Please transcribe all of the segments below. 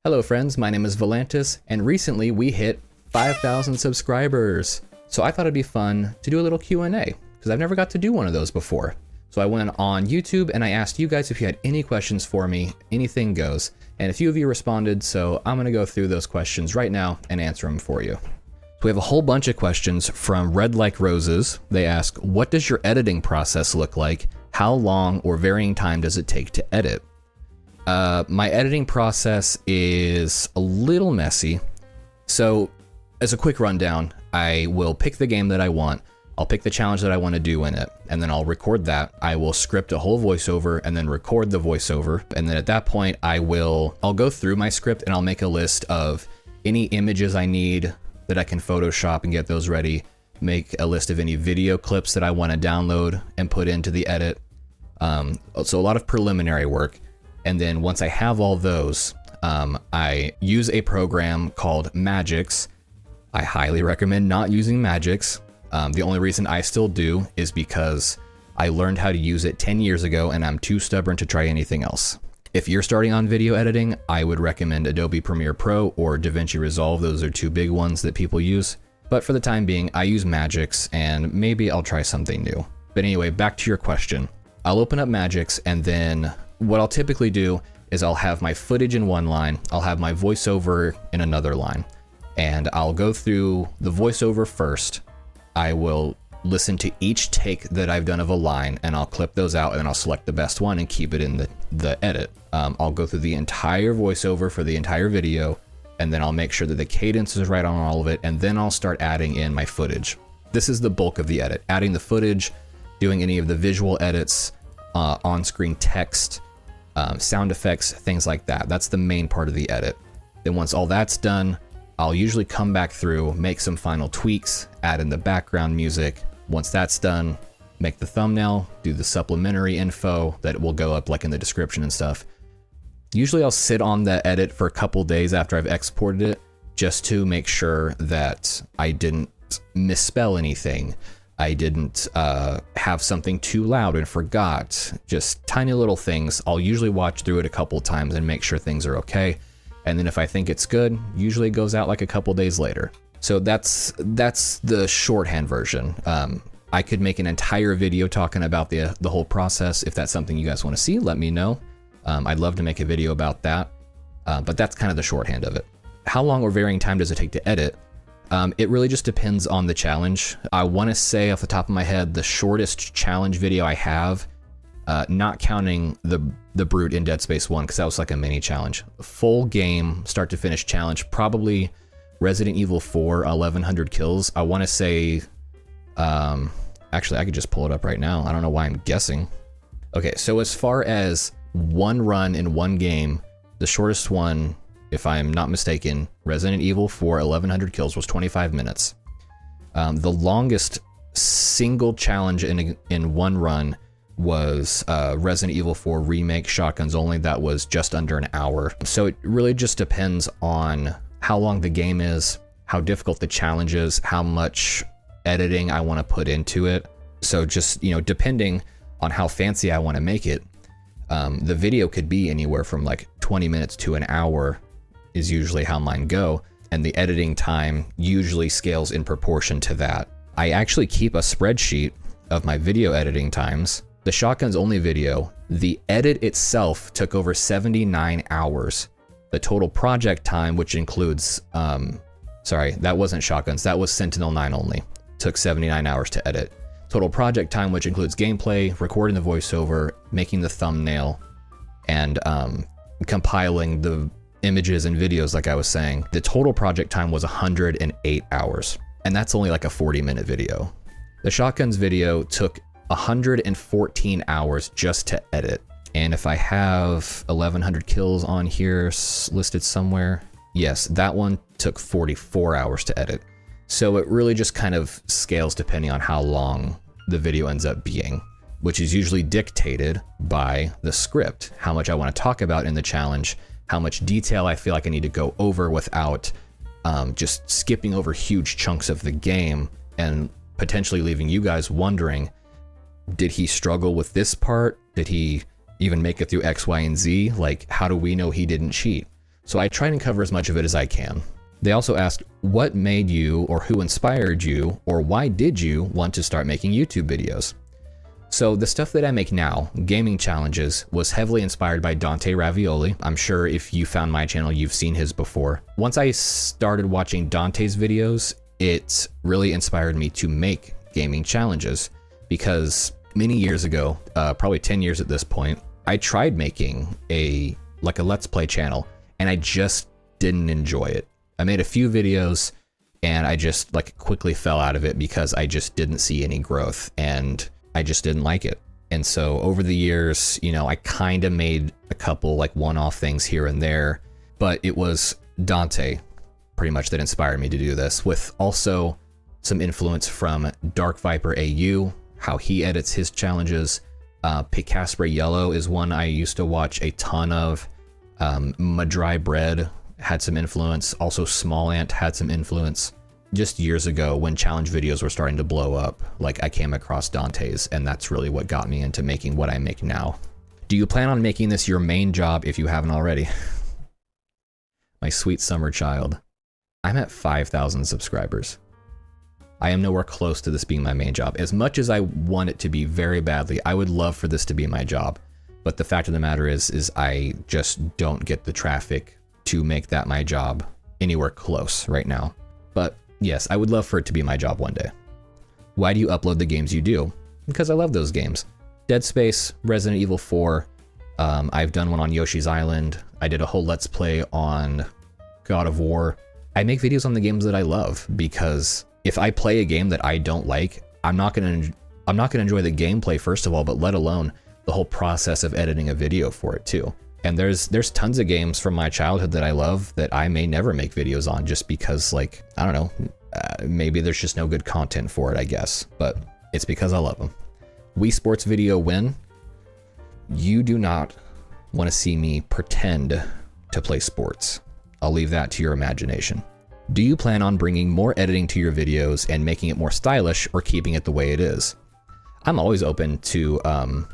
Hello friends, my name is Volantis, and recently we hit 5,000 subscribers. So I thought it'd be fun to do a little Q&A, because I've never got to do one of those before. So I went on YouTube and I asked you guys if you had any questions for me, anything goes. And a few of you responded, so I'm gonna go through those questions right now and answer them for you. So we have a whole bunch of questions from Red Like Roses. They ask, what does your editing process look like? How long or varying time does it take to edit? My editing process is a little messy. So as a quick rundown, I will pick the game that I want. I'll pick the challenge that I want to do in it, and then I'll record that. I will script a whole voiceover and then record the voiceover. And then at that point, I'll go through my script and I'll make a list of any images I need that I can Photoshop and get those ready. Make a list of any video clips that I want to download and put into the edit. So a lot of preliminary work. And then once I have all those, I use a program called Magix. I highly recommend not using Magix. The only reason I still do is because I learned how to use it 10 years ago and I'm too stubborn to try anything else. If you're starting on video editing, I would recommend Adobe Premiere Pro or DaVinci Resolve. Those are two big ones that people use. But for the time being, I use Magix and maybe I'll try something new. But anyway, back to your question. I'll open up Magix, and then what I'll typically do is I'll have my footage in one line, I'll have my voiceover in another line, and I'll go through the voiceover first. I will listen to each take that I've done of a line, and I'll clip those out, and then I'll select the best one and keep it in the edit. I'll go through the entire voiceover for the entire video, and then I'll make sure that the cadence is right on all of it, and then I'll start adding in my footage. This is the bulk of the edit, adding the footage, doing any of the visual edits, on-screen text, sound effects, things like that. That's the main part of the edit. Then once all that's done, I'll usually come back through, make some final tweaks, add in the background music. Once that's done, make the thumbnail, do the supplementary info that will go up like in the description and stuff. Usually I'll sit on the edit for a couple days after I've exported it, just to make sure that I didn't misspell anything. I didn't have something too loud and forgot. Just tiny little things. I'll usually watch through it a couple times and make sure things are okay. And then if I think it's good, usually it goes out like a couple days later. So that's the shorthand version. I could make an entire video talking about the whole process. If that's something you guys want to see, let me know. I'd love to make a video about that. But that's kind of the shorthand of it. How long or varying time does it take to edit? It really just depends on the challenge. I want to say off the top of my head, the shortest challenge video I have, not counting the Brute in Dead Space 1, because that was like a mini challenge. Full game, start to finish challenge, probably Resident Evil 4, 1100 kills. I want to say, actually I could just pull it up right now. I don't know why I'm guessing. Okay, so as far as one run in one game, the shortest one, if I'm not mistaken, Resident Evil 4, 1100 kills was 25 minutes. The longest single challenge in one run was Resident Evil 4 Remake Shotguns Only. That was just under an hour. So it really just depends on how long the game is, how difficult the challenge is, how much editing I want to put into it. So just, depending on how fancy I want to make it, the video could be anywhere from like 20 minutes to an hour is usually how mine go, and the editing time usually scales in proportion to that. I actually keep a spreadsheet of my video editing times. The Shotguns Only video, the edit itself took over 79 hours. The total project time, which includes, sorry, that wasn't Shotguns, that was Sentinel-9 only, took 79 hours to edit. Total project time, which includes gameplay, recording the voiceover, making the thumbnail, and compiling the images and videos, like I was saying, the total project time was 108 hours. And that's only like a 40-minute video. The Shotguns video took 114 hours just to edit. And if I have 1100 kills on here listed somewhere, yes, that one took 44 hours to edit. So it really just kind of scales depending on how long the video ends up being, which is usually dictated by the script, how much I want to talk about in the challenge, how much detail I feel like I need to go over without just skipping over huge chunks of the game and potentially leaving you guys wondering, did he struggle with this part? Did he even make it through X, Y, and Z? Like, how do we know he didn't cheat? So I try and cover as much of it as I can. They also asked, what made you, or who inspired you, or why did you want to start making YouTube videos? So the stuff that I make now, gaming challenges, was heavily inspired by Dante Ravioli. I'm sure if you found my channel, you've seen his before. Once I started watching Dante's videos, it really inspired me to make gaming challenges, because many years ago, probably 10 years at this point, I tried making a Let's Play channel, and I just didn't enjoy it. I made a few videos and I just quickly fell out of it because I just didn't see any growth and I just didn't like it. And so over the years, I kind of made a couple one-off things here and there, but it was Dante pretty much that inspired me to do this, with also some influence from Dark Viper AU, how he edits his challenges. Picasper Yellow is one I used to watch a ton of. Mah-dry-bread had some influence. Also Small Ant had some influence. Just years ago when challenge videos were starting to blow up, I came across Dante's, and that's really what got me into making what I make now. Do you plan on making this your main job if you haven't already? My sweet summer child. I'm at 5,000 subscribers. I am nowhere close to this being my main job. As much as I want it to be very badly, I would love for this to be my job. But the fact of the matter is I just don't get the traffic to make that my job anywhere close right now. But yes, I would love for it to be my job one day. Why do you upload the games you do? Because I love those games. Dead Space, Resident Evil 4. I've done one on Yoshi's Island. I did a whole Let's Play on God of War. I make videos on the games that I love, because if I play a game that I don't like, I'm not gonna enjoy the gameplay first of all, but let alone the whole process of editing a video for it too. And there's tons of games from my childhood that I love that I may never make videos on, just because I don't know, maybe there's just no good content for it, I guess, but it's because I love them. Wii Sports video win. You do not want to see me pretend to play sports. I'll leave that to your imagination. Do you plan on bringing more editing to your videos and making it more stylish, or keeping it the way it is? I'm always open to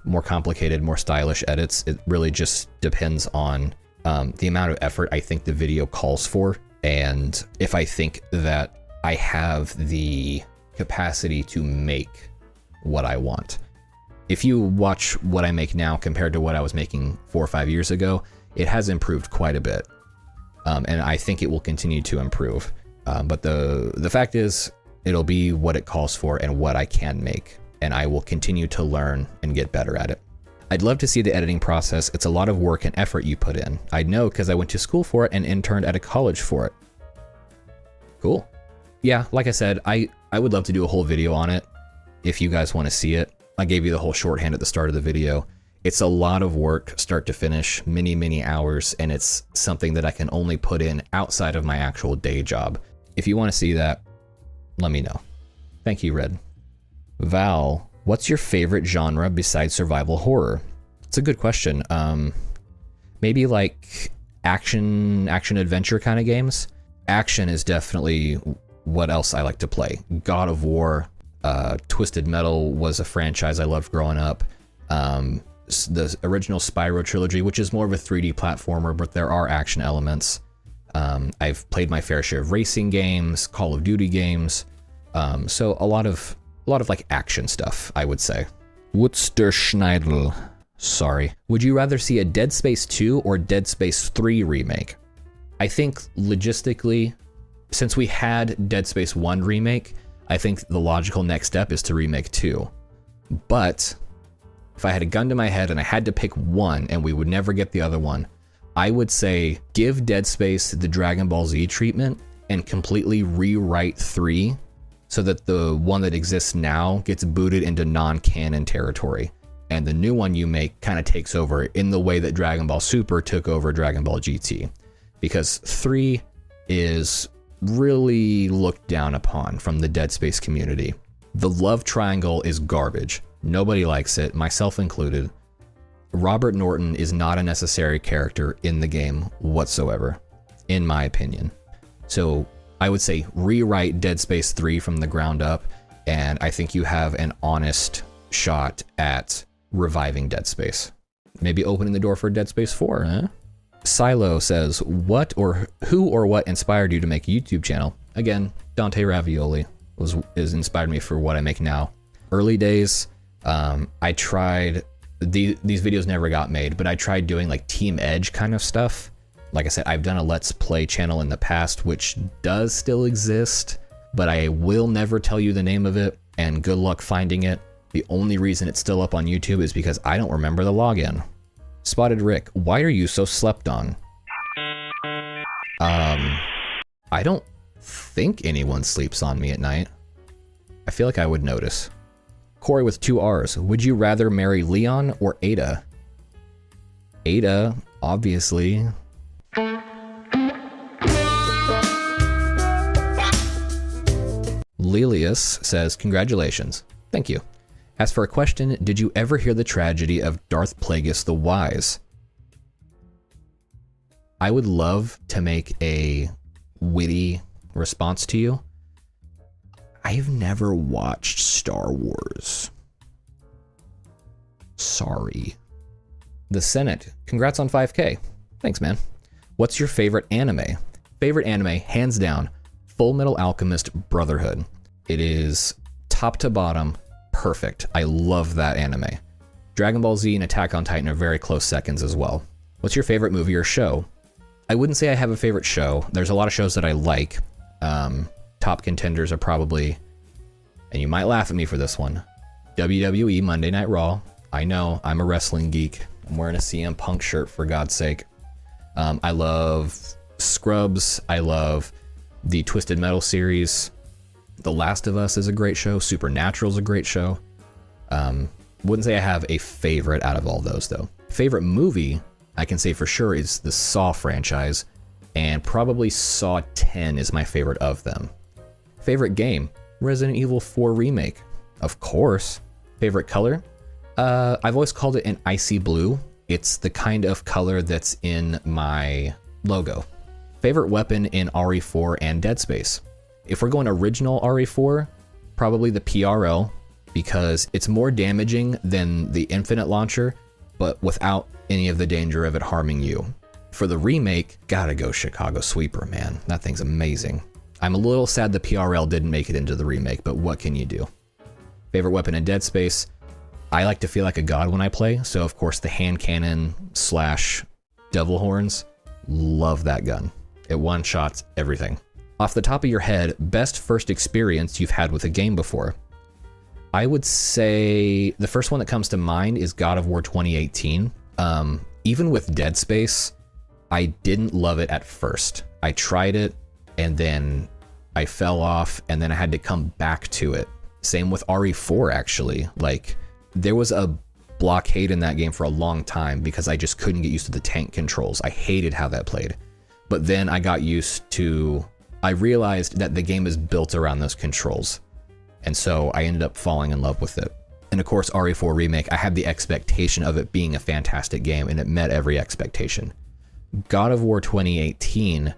more complicated, more stylish edits. It really just depends on the amount of effort I think the video calls for, and if I think that I have the capacity to make what I want. If you watch what I make now compared to what I was making 4 or 5 years ago, it has improved quite a bit. And I think it will continue to improve. But the fact is, it'll be what it calls for and what I can make. And I will continue to learn and get better at it. I'd love to see the editing process. It's a lot of work and effort you put in. I know because I went to school for it and interned at a college for it. Cool. Yeah, like I said, I would love to do a whole video on it if you guys want to see it. I gave you the whole shorthand at the start of the video. It's a lot of work, start to finish, many hours, and it's something that I can only put in outside of my actual day job. If you want to see that, let me know. Thank you, Red. Val, what's your favorite genre besides survival horror? It's a good question. Maybe action adventure kind of games. Action is definitely what else I like to play. God of War, Twisted Metal was a franchise I loved growing up. The original Spyro trilogy, which is more of a 3D platformer, but there are action elements. I've played my fair share of racing games, Call of Duty games, so a lot of action stuff, I would say. Woodster Schneidel, sorry. Would you rather see a Dead Space 2 or Dead Space 3 remake? I think logistically, since we had Dead Space 1 remake, I think the logical next step is to remake 2. But if I had a gun to my head and I had to pick one and we would never get the other one, I would say give Dead Space the Dragon Ball Z treatment and completely rewrite 3 so that the one that exists now gets booted into non-canon territory. And the new one you make kind of takes over in the way that Dragon Ball Super took over Dragon Ball GT. Because 3 is really looked down upon from the Dead Space community. The love triangle is garbage. Nobody likes it, myself included. Robert Norton is not a necessary character in the game whatsoever, in my opinion. So I would say rewrite Dead Space 3 from the ground up, and I think you have an honest shot at reviving Dead Space. Maybe opening the door for Dead Space 4, huh? Silo says, what or who or what inspired you to make a YouTube channel? Again, Dante Ravioli is inspired me for what I make now. Early days, I tried, these videos never got made, but I tried doing like Team Edge kind of stuff. Like I said, I've done a Let's Play channel in the past, which does still exist, but I will never tell you the name of it, and good luck finding it. The only reason it's still up on YouTube is because I don't remember the login. Spotted Rick, why are you so slept on? I don't think anyone sleeps on me at night. I feel like I would notice. Corey with 2 R's, would you rather marry Leon or Ada? Ada, obviously. Lelius says, congratulations. Thank you. As for a question, did you ever hear the tragedy of Darth Plageuis the Wise? I would love to make a witty response to you. I've never watched Star Wars. Sorry. The Senate, congrats on 5K. Thanks, man. What's your favorite anime? Favorite anime, hands down, Full Metal Alchemist Brotherhood. It is top to bottom perfect. I love that anime. Dragon Ball Z and Attack on Titan are very close seconds as well. What's your favorite movie or show? I wouldn't say I have a favorite show. There's a lot of shows that I like. Top contenders are probably, and you might laugh at me for this one, WWE Monday Night Raw. I know, I'm a wrestling geek. I'm wearing a CM Punk shirt, for God's sake. I love Scrubs. I love the Twisted Metal series. The Last of Us is a great show. Supernatural is a great show. Wouldn't say I have a favorite out of all those, though. Favorite movie, I can say for sure, is the Saw franchise, and probably Saw 10 is my favorite of them. Favorite game, Resident Evil 4 Remake, of course. Favorite color, I've always called it an icy blue. It's the kind of color that's in my logo. Favorite weapon in RE4 and Dead Space. If we're going original RE4, probably the PRL, because it's more damaging than the Infinite Launcher, but without any of the danger of it harming you. For the remake, gotta go Chicago Sweeper, man. That thing's amazing. I'm a little sad the PRL didn't make it into the remake, but what can you do? Favorite weapon in Dead Space, I like to feel like a god when I play, so of course the hand cannon / devil horns, love that gun. It one-shots everything. Off the top of your head, best first experience you've had with a game before. I would say the first one that comes to mind is God of War 2018. Even with Dead Space, I didn't love it at first. I tried it, and then I fell off, and then I had to come back to it. Same with RE4, actually. Like, there was a blockade in that game for a long time because I just couldn't get used to the tank controls. I hated how that played. But then I got used to... I realized that the game is built around those controls. And so I ended up falling in love with it. And of course, RE4 Remake, I had the expectation of it being a fantastic game, and it met every expectation. God of War 2018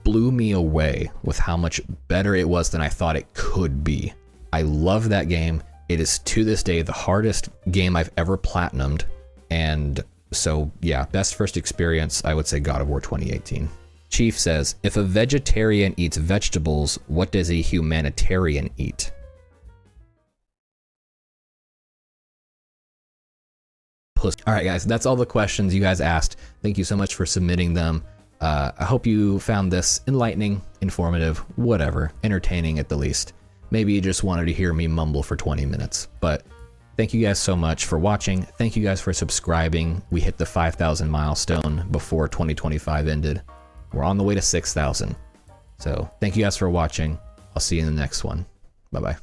blew me away with how much better it was than I thought it could be. I love that game. It is to this day the hardest game I've ever platinumed. And so yeah, best first experience, I would say God of War 2018. Chief says, if a vegetarian eats vegetables, what does a humanitarian eat? All right, guys, that's all the questions you guys asked. Thank you so much for submitting them. I hope you found this enlightening, informative, whatever, entertaining at the least. Maybe you just wanted to hear me mumble for 20 minutes, but thank you guys so much for watching. Thank you guys for subscribing. We hit the 5,000 milestone before 2025 ended. We're on the way to 6,000. So thank you guys for watching. I'll see you in the next one. Bye-bye.